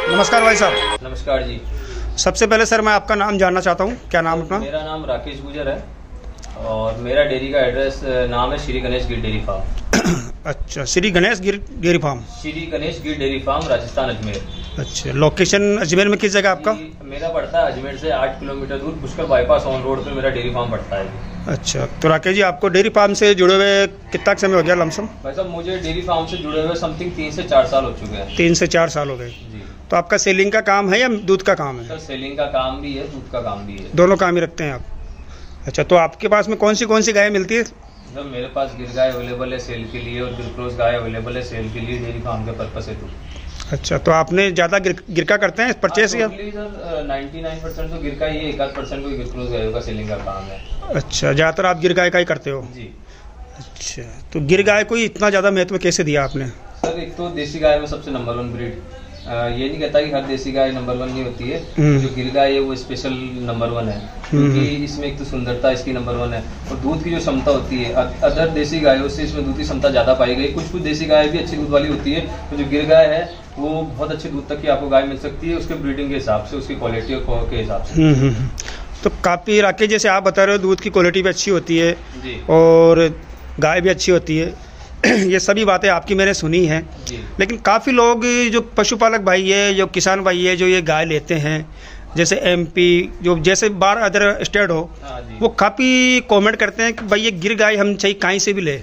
नमस्कार भाई साहब। नमस्कार जी। सबसे पहले सर मैं आपका नाम जानना चाहता हूँ, क्या नाम अपना? मेरा नाम राकेश गुजर है और मेरा डेयरी का एड्रेस नाम है श्री गणेश गिर डेयरी फार्म। अच्छा, श्री गणेश गिर डेयरी फार्म, श्री गणेश गिर डेयरी फार्म, राजस्थान, अजमेर। अच्छा, लोकेशन अजमेर में किस जगह आपका? मेरा पड़ता है अजमेर से 8 किलोमीटर दूर पुष्कर बाईपास ऑन रोड पे मेरा डेयरी फार्म पड़ता है। अच्छा, तो राकेश जी आपको डेयरी फार्म से जुड़े हुए कितना समय हो गया लमसम? भाई साहब मुझे डेयरी फार्म से जुड़े हुए समथिंग 3 से 4 साल हो चुके हैं। 3 से 4 साल हो गए जी। तो आपका सेलिंग का काम है या दूध का काम है? सर सेलिंग का काम भी है, दूध का काम भी है, दोनों काम ही रखते हैं आप? अच्छा, तो आपके पास में कौन सी गाय मिलती है? सर मेरे पास गिर गाय अवेलेबल है सेल के लिए और गिर क्रॉस गाय अवेलेबल है सेल के लिए डेयरी फार्म के पर्पस है। तो अच्छा, तो आपने ज़्यादा गिरका करते हैं परचेस या? सर 99% तो गिर का ही है, 1% कोई गिर क्रॉस गायों का सेलिंग का काम है। अच्छा, ज़्यादातर आप गिर गाय का ही करते हो? जी। अच्छा, तो गिर गाय को इतना ज़्यादा महत्व कैसे दिया आपने? सर एक तो देसी गाय में सबसे नंबर 1 ब्रीड, ये नहीं कहता कि हर देसी गाय नंबर 1 नहीं होती है, जो गिर गाय है वो स्पेशल नंबर 1 है क्योंकि इसमें एक तो सुंदरता इसकी नंबर 1 है और दूध की जो क्षमता होती है अदर देसी गायों से इसमें दूध की क्षमता ज़्यादा पाई गई। कुछ देसी गाय भी अच्छी दूध वाली होती है, तो जो गिर गाय है वो बहुत अच्छे दूध तक की आपको गाय मिल सकती है उसके ब्रीडिंग के हिसाब से, उसकी क्वालिटी के हिसाब से। तो काफ़ी राकेश जैसे आप बता रहे हो दूध की क्वालिटी भी अच्छी होती है जी और गाय भी अच्छी होती है ये सभी बातें आपकी मैंने सुनी हैं, लेकिन काफ़ी लोग जो पशुपालक भाई है, जो किसान भाई है, जो ये गाय लेते हैं जैसे एमपी जो जैसे बाहर अदर स्टेट हो, वो काफ़ी कमेंट करते हैं कि भाई ये गिर गाय हम चाहिए कहीं से भी ले,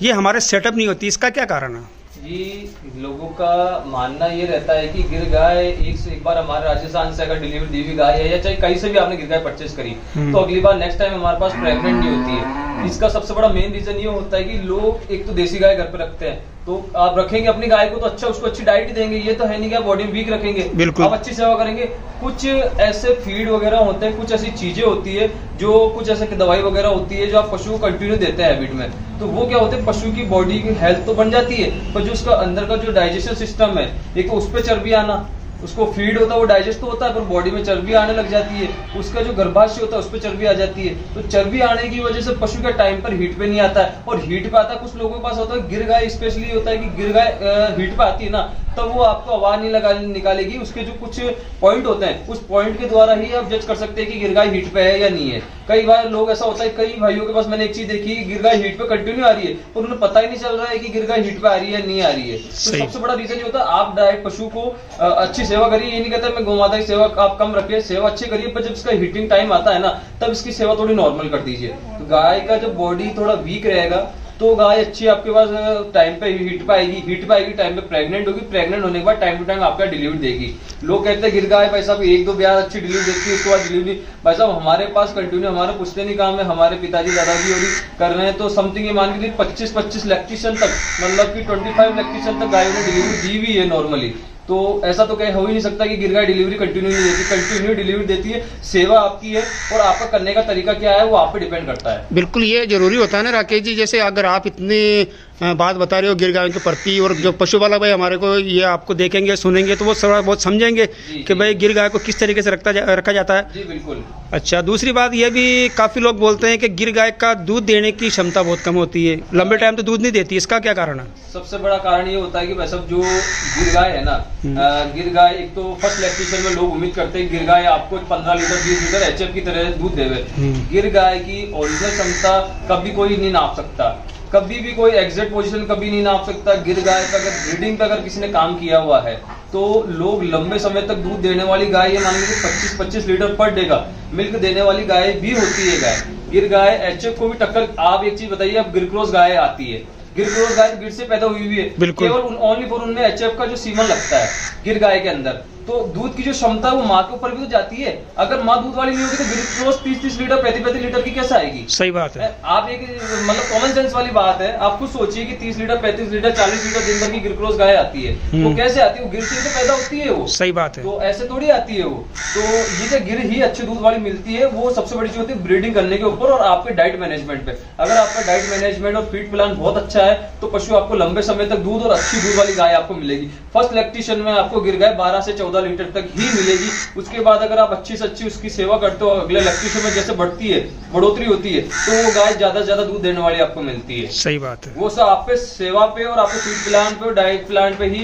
ये हमारे सेटअप नहीं होती, इसका क्या कारण है? जी, लोगों का मानना ये रहता है कि गिर गाय एक बार हमारे राजस्थान से अगर डिलीवरी दी हुई गाय है या चाहे कहीं से भी आपने गिर गाय परचेस करी तो अगली बार नेक्स्ट टाइम हमारे पास प्रेग्नेंट नहीं होती है। इसका सबसे बड़ा मेन रीजन ये होता है कि लोग एक तो देसी गाय घर पे रखते हैं, तो आप रखेंगे अपनी गाय को तो अच्छा उसको अच्छी डाइट देंगे, ये तो है नहीं कि आप बॉडी में वीक रखेंगे, आप अच्छी सेवा करेंगे। कुछ ऐसे फीड वगैरह होते हैं, कुछ ऐसी चीजें होती है जो कुछ ऐसे दवाई वगैरह होती है जो आप पशु को कंटिन्यू देते हैं हैबिट में, तो वो क्या होते हैं पशु की बॉडी की हेल्थ तो बन जाती है पर जो उसका अंदर का जो डाइजेशन सिस्टम है एक तो उस पर चर्बी आना, उसको फीड होता है वो डाइजेस्ट तो होता है पर बॉडी में चर्बी आने लग जाती है, उसका जो गर्भाशय होता है उस पर चर्बी आ जाती है, तो चर्बी आने की वजह से पशु का टाइम पर हीट पे नहीं आता है और हीट पे आता है कुछ लोगों के पास होता है गिर गाय स्पेशली होता है कि गिर गाय हीट पे आती है ना तब वो आपको आवाज नहीं निकालेगी, उसके जो कुछ पॉइंट होते हैं उस पॉइंट के द्वारा ही आप जज कर सकते हैं कि गिर गाय हीट पे है या नहीं है। कई बार लोग ऐसा होता है, कई भाइयों के पास मैंने एक चीज देखी गिर गाय हीट पे कंटिन्यू आ रही है और उन्हें पता ही नहीं चल रहा है कि गिर गाय हीट पे आ रही है नहीं आ रही है। तो सबसे बड़ा रीजन ये होता है आप डायरेक्ट पशु को अच्छी सेवा करिए, ये नहीं कहता मैं गौमाता की सेवा आप कम रखिए, सेवा अच्छी करिए पर जब इसका हीटिंग टाइम आता है ना तब इसकी सेवा थोड़ी नॉर्मल कर दीजिए। तो गाय का जब बॉडी थोड़ा वीक रहेगा तो गाय अच्छी आपके पास टाइम पे हीट पे आएगी टाइम पे प्रेग्नेंट होगी, प्रेग्नेंट होने के बाद टाइम टू टाइम आपका डिलीवरी देगी। लोग कहते हैं गिर गाय भाई साहब 1-2 ब्याह अच्छी डिलीवरी देती है उसके बाद डिलीवरी, भाई साहब हमारे पास कंटिन्यू हमारे पूछते नहीं काम है, हमारे पिताजी दादाजी और कर रहे हैं तो समथिंग ये मान के 25 लैक्टेशन तक मतलब कि 25 लैक्टेशन तक गायों ने डिलीवरी दी हुई है नॉर्मली। तो ऐसा तो कहीं हो ही नहीं सकता कि गिर गाय डिलीवरी कंटिन्यू नहीं देती, कंटिन्यू डिलीवरी देती है, सेवा आपकी है और आपका करने का तरीका क्या है वो आप पे डिपेंड करता है। बिल्कुल ये जरूरी होता है ना राकेश जी, जैसे अगर आप इतनी बात बता रहे हो गिर गायों के प्रति, और जो पशुपालक भाई हमारे को ये आपको देखेंगे सुनेंगे तो वो थोड़ा बहुत समझेंगे कि भाई गिर गाय को किस तरीके से रखा जाता है। जी बिल्कुल। अच्छा, दूसरी बात ये भी काफ़ी लोग बोलते हैं कि गिर गाय का दूध देने की क्षमता बहुत कम होती है, लंबे टाइम तो दूध नहीं देती, इसका क्या कारण है? सबसे बड़ा कारण ये होता है कि भाई साहब जो गिर गाय है ना, गिर गाय एक तो फर्स्ट लैक्टेशन में लोग उम्मीद करते हैं गिर गाय आपको 15 लीटर 20 लीटर HF की तरह दूध देवे। गिर गाय की ओरिजिनल क्षमता कभी कोई नहीं नाप सकता, कभी भी कोई एग्जैक्ट पोजीशन कभी नहीं नाप सकता। गिर गाय का अगर ब्रीडिंग पे अगर किसी ने काम किया हुआ है तो लोग लंबे समय तक दूध देने वाली गाय, ये मान लीजिए 25-25 लीटर पर डे का मिल्क देने वाली गाय भी होती है गाय। गिर गाय HF को भी टक्कर। आप एक चीज बताइए, अब गिर क्रॉस गाय आती है, गिर क्रॉस गाय गिर से पैदा हुई है, केवल ओनली फॉर उनमें HF का जो सीमन लगता है गिर गाय के अंदर, तो दूध की जो क्षमता है वो माँ के ऊपर भी तो जाती है। अगर माँ दूध वाली नहीं होगी तो गिर क्रॉस 30-30 लीटर 35-35 लीटर की कैसे आएगी? सही बात है। आप एक मतलब कॉमन सेंस वाली बात है, आप खुद सोचिए कि 30 लीटर 35 लीटर 40 लीटर दिन भर की गिर क्रॉस गाय आती है, तो कैसे आती है? वो गिर से तो पैदा होती है वो। सही बात है। तो ऐसे थोड़ी आती है वो। तो ये जो गिर ही अच्छी दूध वाली मिलती है, वो सबसे बड़ी चीज होती है ब्रीडिंग करने के ऊपर और आपके डाइट मैनेजमेंट पे। अगर आपका डाइट मैनेजमेंट और फीड प्लान बहुत अच्छा है तो पशु आपको लंबे समय तक दूध और अच्छी दूध वाली गाय आपको मिलेगी। फर्स्ट लैक्टेशन में आपको गिर गाय 12 से 14 लीटर तक ही मिलेगी। उसके बाद अगर आप अच्छी से अच्छी उसकी सेवा करते हो, अगले लैक्टेशन में जैसे बढ़ती है, बढ़ोतरी होती है, तो वो गाय ज्यादा से ज्यादा दूध देने वाली आपको मिलती है। सही बात है। वो सब आप पे सेवा पे और आपके फीड प्लान पे और डाइट प्लान पे ही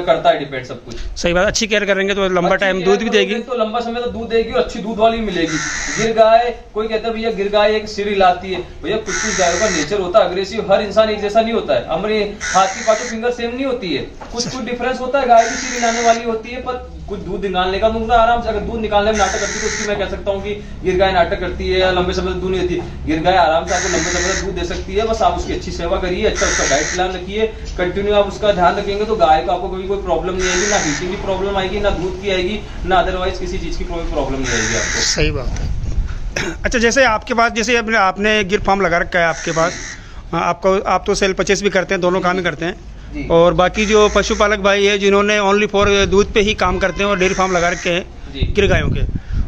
करता है डिपेंड सब कुछ। सही बात। अच्छी केयर करेंगे तो लंबा टाइम दूध भी देगी, तो लंबा समय तक दूध देगी और अच्छी दूध वाली मिलेगी। गिर गाय, कोई कहता है भैया गिर गाय एक सिर हिलाती है, भैया कुछ कुछ गायों का नेचर होता है अग्रेसिव, हर इंसान एक जैसा नहीं होता है। हमारे हाथ की पांचों फिंगर सेम नहीं होती है, कुछ कुछ डिफरेंस होता है। गाय भी सिर हिलाने वाली होती है, पर कुछ दूध निकालने का दूसरा आराम से, अगर दूध निकालने में नाटक करती है तो उसकी मैं कह सकता हूँ कि गिर गाय नाटक करती है या लंबे समय तक दूध नहीं देती। गिर गाय आराम से आपको लंबे समय तक दूध दे सकती है, बस आप उसकी अच्छी सेवा करिए, अच्छा उसका डाइट प्लान रखिए, कंटिन्यू आप उसका ध्यान रखेंगे तो गाय को आपको कभी कोई प्रॉब्लम नहीं आएगी, ना हीटिंग की प्रॉब्लम आएगी, ना दूध की आएगी, ना अदरवाइज किसी चीज की कोई प्रॉब्लम नहीं आएगी आपको। सही बात है। अच्छा, जैसे आपके पास, जैसे आपने गिर फार्म लगा रखा है आपके पास, आप तो सेल परचेस भी करते हैं, दोनों काम ही करते हैं, और बाकी जो पशुपालक भाई है जिन्होंने ओनली फॉर दूध पे ही काम करते हैं और डेयरी फार्म लगा रखे हैं गिर गायों के,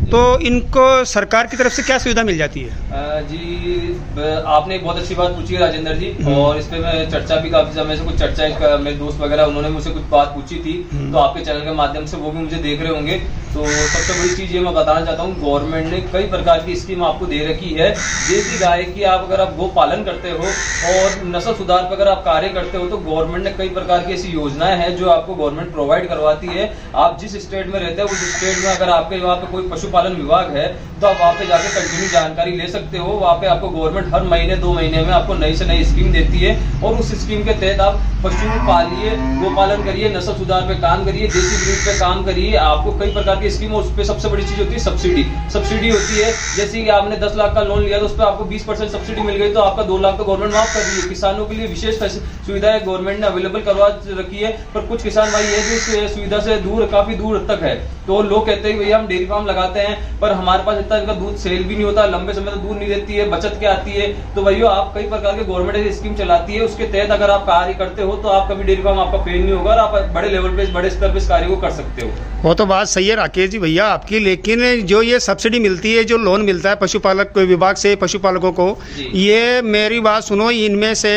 तो इनको सरकार की तरफ से क्या सुविधा मिल जाती है? जी आपने बहुत अच्छी बात पूछी है राजेंद्र जी, और इस पे मैं चर्चा भी काफी समय से कुछ चर्चा, मेरे दोस्त वगैरह उन्होंने मुझसे कुछ बात पूछी थी, तो आपके चैनल के माध्यम से वो भी मुझे देख रहे होंगे। तो सबसे बड़ी चीज ये मैं बताना चाहता हूँ, गवर्नमेंट ने कई प्रकार की स्कीम आपको दे रखी है। देसी गाय की आप अगर आप गो पालन करते हो और नस्ल सुधार पर अगर आप कार्य करते हो तो गवर्नमेंट ने कई प्रकार की ऐसी योजनाएं हैं जो आपको गवर्नमेंट प्रोवाइड करवाती है। आप जिस स्टेट में रहते हैं उस स्टेट में अगर आपके वहाँ पे कोई पशुपालन विभाग है तो आप वहाँ पे जाकर कंटिन्यू जानकारी ले सकते हो। वहाँ पे आपको गवर्नमेंट हर महीने 2 महीने में आपको नई से नई स्कीम देती है, और उस स्कीम के तहत आप पशु पालिए, गोपालन करिए, नस्ल सुधार पे काम करिए, देसी ब्रीड पे काम करिए। आपको कई प्रकार की स्कीम, और उस पे सबसे बड़ी चीज होती है सब्सिडी। सब्सिडी होती है, जैसे कि आपने 10 लाख का लोन लिया तो उस पर आपको 20% सब्सिडी मिल गई, तो आपका 2 लाख तो गवर्नमेंट माफ कर रही है। किसानों के लिए विशेष सुविधाएं गवर्नमेंट ने अवेलेबल करवा रखी है, पर कुछ किसान भाई है जो इस सुविधा से दूर, काफी दूर तक है, तो लोग कहते हैं भैया हम डेयरी फार्म लगाते हैं पर हमारे पास इतना इनका दूध सेल भी नहीं होता, लंबे समय तक दूध नहीं देती है, बचत क्या आती है। तो भैया आप कई प्रकार के गवर्नमेंट स्कीम चलाती है, उसके तहत अगर आप कार्य करते हो तो आप कभी डेयरी फार्म आपका फेल नहीं होगा और आप बड़े लेवल पे, बड़े स्तर पे इस कार्य को कर सकते हो। वो तो बात सही है राकेश जी भैया आपकी, लेकिन जो ये सब्सिडी मिलती है, जो लोन मिलता है पशुपालक विभाग से पशुपालकों को, ये मेरी बात सुनो, इनमें से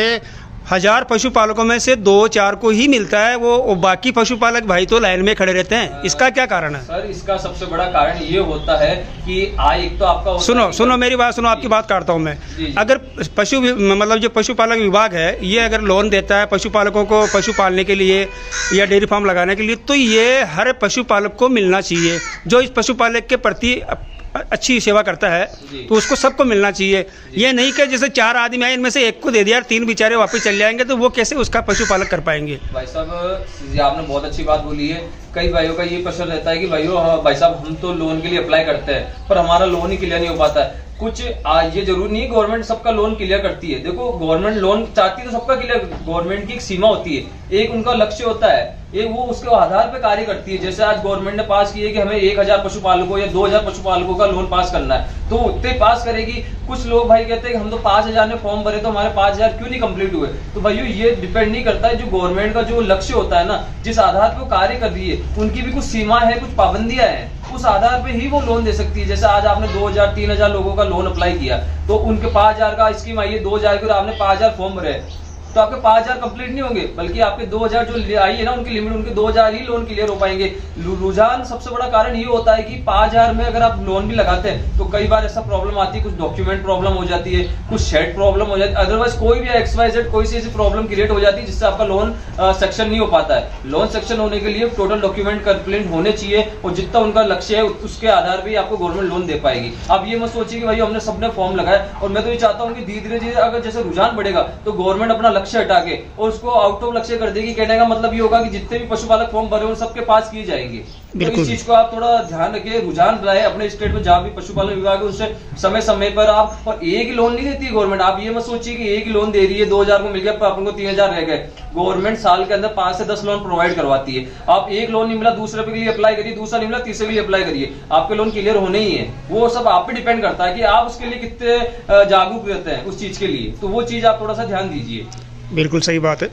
1000 पशुपालकों में से 2-4 को ही मिलता है, वो बाकी पशुपालक भाई तो लाइन में खड़े रहते हैं। इसका क्या कारण है? सर इसका सबसे बड़ा कारण ये होता है कि एक तो आपका सुनो मेरी बात सुनो, आपकी बात काटता हूँ मैं। अगर मतलब जो पशुपालक विभाग है ये अगर लोन देता है पशुपालकों को पशु पालने के लिए या डेयरी फार्म लगाने के लिए, तो ये हर पशुपालक को मिलना चाहिए। जो इस पशुपालक के प्रति अच्छी सेवा करता है तो उसको सबको मिलना चाहिए। ये नहीं कि जैसे 4 आदमी आए इनमें से एक को दे दिया, 3 बेचारे वापस चल जाएंगे, तो वो कैसे उसका पशुपालक कर पाएंगे? भाई साहब आपने बहुत अच्छी बात बोली है। कई भाइयों का ये प्रश्न रहता है कि भाई साहब हम तो लोन के लिए अप्लाई करते हैं पर हमारा लोन ही क्लियर नहीं हो पाता है। कुछ ये जरूरी नहीं गवर्नमेंट सबका लोन क्लियर करती है। देखो गवर्नमेंट लोन चाहती है तो सबका क्लियर, गवर्नमेंट की एक सीमा होती है, एक उनका लक्ष्य होता है, एक वो उसके आधार पे कार्य करती है। जैसे आज गवर्नमेंट ने पास किया कि हमें 1000 पशुपालकों या 2000 पशुपालकों का लोन पास करना है, तो उतने पास करेगी। कुछ लोग भाई कहते हैं कि हम तो 5000 में फॉर्म भरे तो हमारे 5000 क्यों नहीं कंप्लीट हुए? तो भाइयों ये डिपेंड नहीं करता है, जो गवर्नमेंट का जो लक्ष्य होता है ना, जिस आधार पे वो कार्य कर रही है, उनकी भी कुछ सीमा है, कुछ पाबंदियां हैं, उस आधार पे ही वो लोन दे सकती है। जैसे आज आपने 2000-3000 लोगों का लोन अप्लाई किया तो उनके 5000 का स्कीम आई है, 2000 के आपने 5000 फॉर्म भरे, तो आपके 5,000 कंप्लीट नहीं होंगे, बल्कि आपके 2,000 जो आई है ना उनकी लिमिट, उनके 2,000 ही लोन क्लियर हो पाएंगे। रुझान सबसे बड़ा कारण ये होता है कि 5,000 में अगर आप लोन भी लगाते हैं तो कई बार ऐसा प्रॉब्लम आती है, कुछ डॉक्यूमेंट प्रॉब्लम हो जाती है, कुछ शेड प्रॉब्लम हो जाती है, अदरवाइज कोई भी XYZ कोई सी ऐसी प्रॉब्लम क्रिएट हो जाती है जिससे आपका लोन सेक्शन नहीं हो पाता है। लोन सेक्शन होने के लिए टोटल डॉक्यूमेंट कंप्लीट होने चाहिए और जितना उनका लक्ष्य है उसके आधार पर आपको गवर्नमेंट लोन दे पाएगी। अब ये मत सोचिए कि भाई हमने सबने फॉर्म लगाया, और मैं तो ये चाहता हूँ कि धीरे धीरे अगर जैसे रुझान बढ़ेगा तो गवर्नमेंट अपना लक्ष्य हटा के और उसको आउट ऑफ लक्ष्य कर देगी। कहने का मतलब ये होगा कि जितने भी पशुपालक फॉर्म भरे उन सबके पास किए जाएंगे। तो इस चीज को आप थोड़ा ध्यान रखिए, रुझान बढ़ाए अपने स्टेट में जहां भी पशुपालन विभाग है उससे समय समय पर आप, और एक ही लोन नहीं देती है गवर्नमेंट। आप ये मत सोचिए कि एक ही लोन दे रही है, 2,000 को मिल गया अपन को 3,000 रह गए। गवर्नमेंट साल के अंदर 5 से 10 लोन प्रोवाइड करवाती है। आप एक लोन नहीं मिला दूसरे के लिए अप्लाई करिए, दूसरा नहीं मिला तीसरे के लिए अप्लाई करिए, आपके लोन क्लियर होने ही है। वो सब आप पे डिपेंड करता है कि आप उसके लिए कितने जागरूक रहते हैं उस चीज के लिए। तो वो चीज आप थोड़ा सा ध्यान दीजिए। बिल्कुल सही बात है।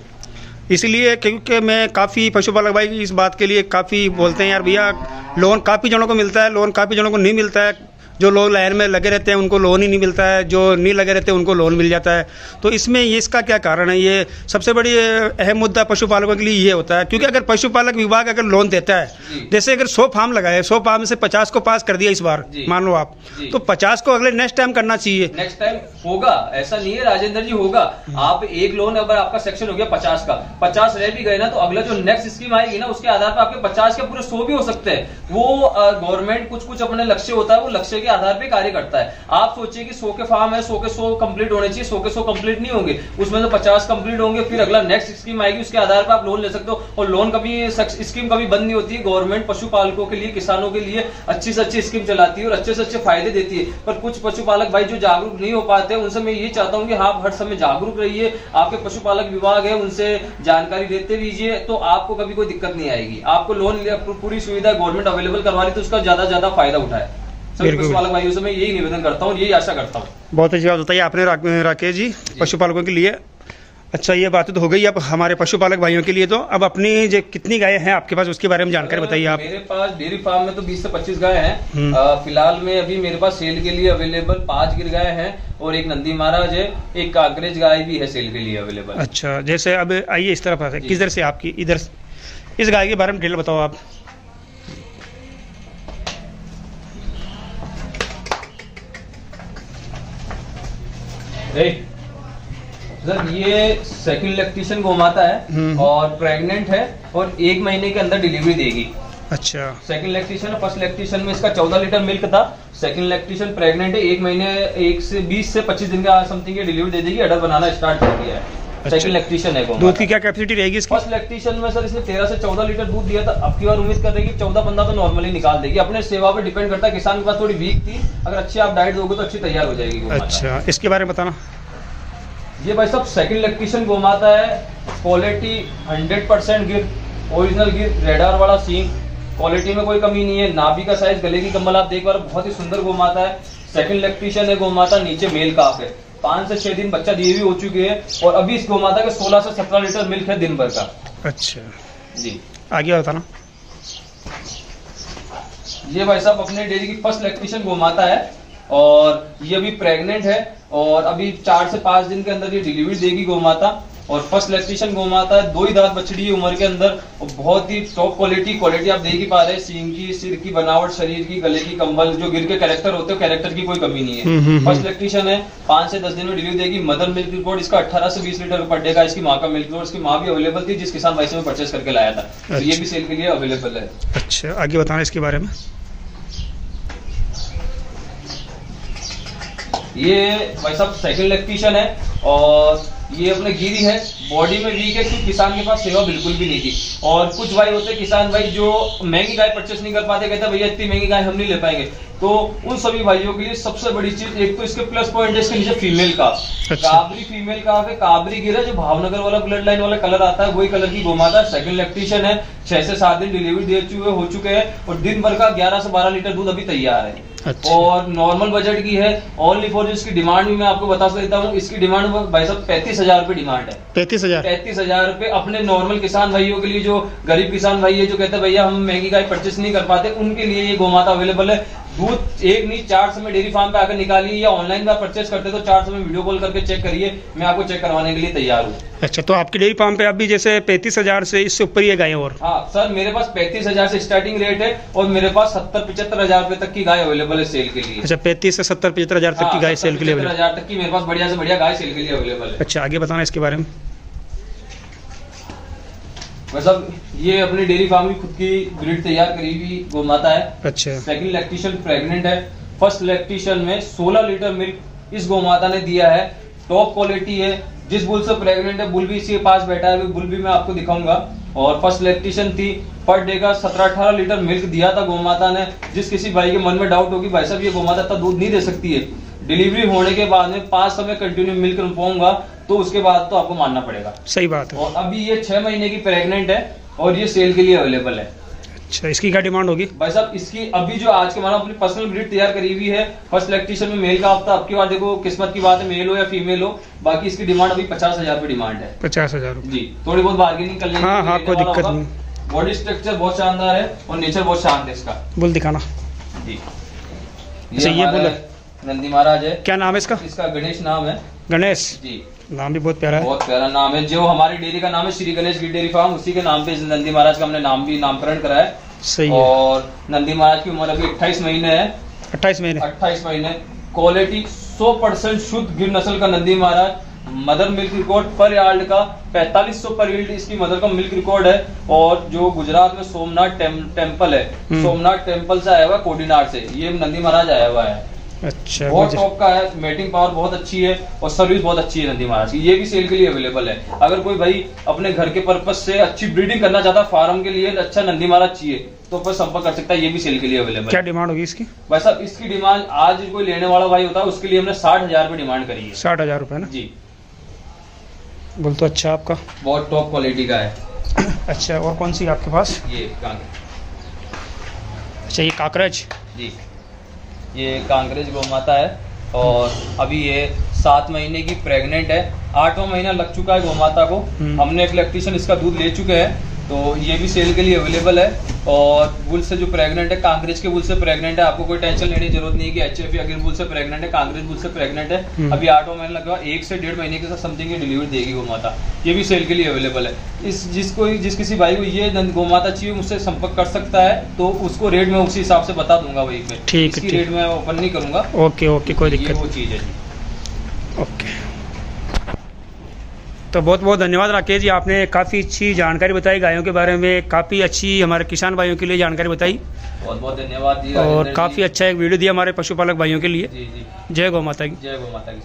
इसलिए क्योंकि मैं काफ़ी पशुपालक भाई इस बात के लिए काफ़ी बोलते हैं यार भैया लोन काफ़ी जनों को मिलता है, लोन काफ़ी जनों को नहीं मिलता है। जो लोग लाइन में लगे रहते हैं उनको लोन ही नहीं मिलता है, जो नहीं लगे रहते हैं उनको लोन मिल जाता है। तो इसमें ये इसका क्या कारण है? ये सबसे बड़ी अहम मुद्दा पशुपालकों के लिए ये होता है, क्योंकि अगर पशुपालक विभाग अगर लोन देता है, जैसे अगर 100 फार्म लगाए, 100 फार्म में से 50 को पास कर दिया इस बार मान लो आप, तो 50 को अगले नेक्स्ट टाइम करना चाहिए। नेक्स्ट टाइम होगा, ऐसा नहीं है राजेंद्र जी, होगा। आप एक लोन अगर आपका सेक्शन हो गया 50 का, 50 रह भी गए ना, तो अगला जो नेक्स्ट स्कीम आएगी ना उसके आधार पर आपके 50 के पूरे 100 भी हो सकते हैं। वो गवर्नमेंट कुछ अपने लक्ष्य होता है, वो लक्ष्य के आधार पर कार्य करता है। आप सोचिए कि 100 के फार्म है, 100 के 100 कंप्लीट होने चाहिए, 100 के 100 कंप्लीट नहीं होंगे, उसमें से 50 कंप्लीट होंगे, फिर अगला नेक्स्ट स्कीम आएगी, उसके आधार पर आप लोन ले सकते हो। और लोन कभी स्कीम कभी बंद नहीं होती है। गवर्नमेंट पशुपालकों के लिए, किसानों के लिए अच्छी से अच्छी स्कीम चलाती है और अच्छे से अच्छे फायदे देती है। पर कुछ पशुपालक भाई जो जागरूक नहीं हो पाते, उनसे मैं ये चाहता हूँ कि आप हर समय जागरूक रहिए। आपके पशुपालक विभाग है उनसे जानकारी देते रहिए, तो आपको कभी कोई दिक्कत नहीं आएगी। आपको लोन पूरी सुविधा गवर्नमेंट अवेलेबल करवा रही, तो उसका ज्यादा फायदा उठाए। सभी पशुपालक भाइयों से मैं यही निवेदन करता हूँ, यही आशा करता हूँ। बहुत अच्छी बात बताइए आपने राकेश जी पशुपालकों के लिए। अच्छा, ये बात तो हो गई अब हमारे पशुपालक भाइयों के लिए। तो अब अपनी जो कितनी गायें हैं आपके पास उसके बारे में जानकारी बताइए आप। मेरे पास डेयरी फार्म में तो 20 से 25 गाय हैं। फिलहाल में अभी मेरे पास सेल के लिए अवेलेबल 5 गिर गाय हैं और एक नंदी महाराज है, एक कांकरेज गाय भी है सेल के लिए अवेलेबल। अच्छा, जैसे अब आइए इस तरफ आते हैं, किधर से आपकी इधर इस गाय के बारे में डिटेल बताओ आप। सर ये सेकंड लैक्टेशन गोमाता है और प्रेग्नेंट है और 1 महीने के अंदर डिलीवरी देगी। अच्छा, सेकंड लैक्टेशन है। फर्स्ट लैक्टेशन में इसका 14 लीटर मिल्क था। सेकंड लैक्टेशन प्रेग्नेंट है, 1 महीने 20 से 25 दिन का समथिंग डिलीवरी दे देगी। अडर बनाना स्टार्ट कर दिया है। अच्छा, सेकंड लैक्टेशन है। दूध की क्या कैपेसिटी रहेगी इसकी? फर्स्ट लैक्टेशन में सर इसने 13 से 14 लीटर दूध दिया था। अब की बार उम्मीद कर रही है 14-15 तो नॉर्मली निकाल देगी। अपने सेवा पे डिपेंड करता है। किसान के पास थोड़ी वीक थी, अगर अच्छी आप डाइट दोगे तो अच्छी तैयार हो जाएगी गोमाता। अच्छा, इसके बारे में बताना। ये भाई साहब सेकंड लैक्टेशन गोमाता है। क्वालिटी 100% गिर, ओरिजिनल गिर, रेडार वाला सींग, क्वालिटी में कोई कमी नहीं है। नाभि का साइज, गले की कमल आप देख पा रहे, बहुत ही सुंदर गोमाता है। सेकंड लैक्टेशन है गोमाता। नीचे मेल काफ है। 5 से 6 दिन बच्चा दिए हुए हो चुके हैं और अभी इस गोमाता के 16 से 17 लीटर मिल्क है दिन भर का। अच्छा जी, आगे बताना। ये भाई साहब अपने डेयरी की फर्स्ट लैक्टेशन गोमाता है और ये अभी प्रेग्नेंट है और अभी 4 से 5 दिन के अंदर ये डिलीवरी देगी गोमाता। और फर्स्ट लैक्टेशन गोमाता है। 2 ही दांत बछड़ी है उम्र के अंदर और बहुत ही टॉप क्वालिटी आप देख ही पा रहे हैं। सींग की, सिर की बनावट, शरीर की, गले की कंबल, जो गिर के कैरेक्टर होते हैं कैरेक्टर की कोई कमी नहीं है। फर्स्ट लैक्टेशन है। 5 से 10 दिन में डिलीवरी देगी। मदर मिल्क रिपोर्ट इसका 18 से 20 लीटर पर डे का इसकी माँ का मिल्क रिपोर्ट। इसकी माँ भी अवेलेबल थी जिस किसान भाई से मैं परचेस करके लाया था। तो ये भी सेल के लिए अवेलेबल है। अच्छा, आगे बताना इसके बारे में। ये भाई साहब सेकंड लैक्टेशन है और ये अपने गिरी है। बॉडी में वीक है क्योंकि किसान के पास सेवा बिल्कुल भी नहीं थी। और कुछ भाई होते हैं किसान भाई जो महंगी गाय परचेस नहीं कर पाते, कहते भैया इतनी महंगी गाय हम नहीं ले पाएंगे। तो उन सभी भाइयों के लिए सबसे बड़ी चीज, एक तो इसके प्लस पॉइंट है इसके नीचे फीमेल का। अच्छा। काबरी फीमेल का है। काबरी गिर है, जो भावनगर वाला ब्लड लाइन वाला कलर आता है वही कलर की गोमाता है। सेकंड लैक्टेशन है। 6 से 7 दिन डिलीवरी हो चुके हैं और दिन भर का 11 से 12 लीटर दूध अभी तैयार है। अच्छा। और नॉर्मल बजट की है। ओनली फॉर इसकी डिमांड भी मैं आपको बता देता हूँ। इसकी डिमांड भाई साहब 35,000 रुपए डिमांड है। 35,000 रुपए अपने नॉर्मल किसान भाइयों के लिए, जो गरीब किसान भाई है जो कहते हैं भैया हम महंगी गाय परचेस नहीं कर पाते, उनके लिए ये गोमाता अवेलेबल है। दूध एक नहीं 4 समय डेयरी फार्म पे आकर निकालिए, या ऑनलाइन में परचेस करते तो 4 समय वीडियो कॉल करके चेक करिए, मैं आपको चेक करवाने के लिए तैयार हूँ। अच्छा, तो आपकी डेयरी फार्म पे अभी जैसे 35,000 से इससे ऊपर ही है गायें? और हाँ सर, मेरे पास 35,000 से स्टार्टिंग रेट है और मेरे पास 70-75,000 रुपए तक की गाय अवेलेबल है सेल के लिए। अच्छा, 35 से 70-75,000 तक की गाय सेल के लिए अवेलेबल? 70-75,000 तक की मेरे पास बढ़िया से बढ़िया गाय सेल के लिए अवेलेबल है। अच्छा, आगे बताना इसके बारे में। वैसे ये अपनी डेयरी फार्म की खुद की ब्रीड तैयार करी हुई गौ माता है। अच्छा। सेकंड लैक्टेशन प्रेग्नेंट है। फर्स्ट लैक्टेशन में 16 लीटर मिल्क इस गौ माता ने दिया है। टॉप क्वालिटी है। जिस बुल से प्रेग्नेंट है बुल भी इसके पास बैठा है, बुल भी मैं आपको दिखाऊंगा। और फर्स्ट लैक्टेशन थी, पर डे का 17-18 लीटर मिल्क दिया था गौ माता ने। जिस किसी भाई के मन में डाउट होगी भाई साहब ये गौ माता इतना दूध नहीं दे सकती है, डिलीवरी होने के बाद में 5 समय कंटिन्यू मिल्क पाऊंगा तो उसके बाद तो आपको मानना पड़ेगा। सही बात है। और अभी ये 6 महीने की प्रेग्नेंट है और ये सेल के लिए अवेलेबल है। अच्छा, इसकी क्या डिमांड होगी भाई साहब? इसकी अभी जो आज के मानो अपनी पर्सनल ब्रीड तैयार करी हुई है, फर्स्ट लैक्टेशन में मेल का हफ्ता, आपकी बात देखो किस्मत की बात है, मेल हो या फीमेल हो। बाकी इसकी डिमांड अभी 50,000 रुपए डिमांड है। 50,000 जी, थोड़ी बहुत बार्गेनिंग कर लेंगे। हाँ, कोई दिक्कत नहीं। बॉडी स्ट्रक्चर बहुत शानदार है और नेचर बहुत शांत है इसका। बुल दिखाना जी। ये बुल नंदी महाराज है। क्या नाम है इसका? इसका गणेश नाम है। गणेश जी, नाम भी बहुत प्यारा है। बहुत प्यारा नाम है। जो हमारी डेयरी का नाम है श्री गणेश गिर डेयरी फार्म, उसी के नाम पे नंदी महाराज का हमने नाम भी नामकरण करा है। सही है। और नंदी महाराज की उम्र अभी 28 महीने है। 28 महीने? 28 महीने। क्वालिटी 100% शुद्ध गिर नस्ल का नंदी महाराज। मदर मिल्क रिकॉर्ड पर यार्ड का 4500 पर यील्ड इसकी मदर का मिल्क रिकॉर्ड है। और जो गुजरात में सोमनाथ टेम्पल है, सोमनाथ टेम्पल से आया हुआ है, कोडीनार से ये नंदी महाराज आया हुआ है। अच्छा, बहुत टॉप का है। मेटिंग पावर बहुत अच्छी है और सर्विस बहुत अच्छी है नंदी महाराज की। ये भी सेल के लिए अवेलेबल है। अगर कोई भाई अपने घर के पर्पज से अच्छी ब्रीडिंग करना चाहता है, फार्म के लिए अच्छा नंदी महाराज चाहिए तो फिर संपर्क कर सकता है। ये भी सेल के लिए अवेलेबल है। क्या डिमांड होगी इसकी? भाई साहब इसकी डिमांड आज कोई लेने वाला भाई होता है उसके लिए हमने 60,000 रुपए डिमांड करी है। 60,000 रुपए ना? जी। बोल तो अच्छा आपका बहुत टॉप क्वालिटी का है। अच्छा, और कौन सी आपके पास? ये अच्छा, ये काकरेज? जी, ये कांकरेज गौ माता है और अभी ये 7 महीने की प्रेग्नेंट है। 8वां महीना लग चुका है गौ माता को। हमने एक लैक्टेशन इसका दूध ले चुके हैं तो ये भी सेल के लिए अवेलेबल है। और बुल से जो प्रेग्नेंट है, कांकरेज के बुल से प्रेग्नेंट है, आपको कोई टेंशन लेने की जरूरत नहीं है कि HF या गिर बुल से प्रेग्नेंट है, कांकरेज बुल से प्रेग्नेंट है। अभी 8वां महीना लगा, 1 से 1.5 महीने के साथ समथिंग ये डिलीवरी देगी गौ माता। ये भी सेल के लिए अवेलेबल है। जिस किसी भाई को ये गौ माता चाहिए मुझसे संपर्क कर सकता है, तो उसको रेट में उसी हिसाब से बता दूंगा वहीं पे। ठीक है, रेट में ओपन नहीं करूंगा। ओके, कोई दिक्कत। वो चीज है जी। ओके, तो बहुत बहुत धन्यवाद राकेश जी, आपने काफ़ी अच्छी जानकारी बताई गायों के बारे में, काफ़ी अच्छी हमारे किसान भाइयों के लिए जानकारी बताई। बहुत बहुत धन्यवाद जी। और काफ़ी अच्छा एक वीडियो दिया हमारे पशुपालक भाइयों के लिए। जी जी। जय गौ माता की। जय गौ माता की।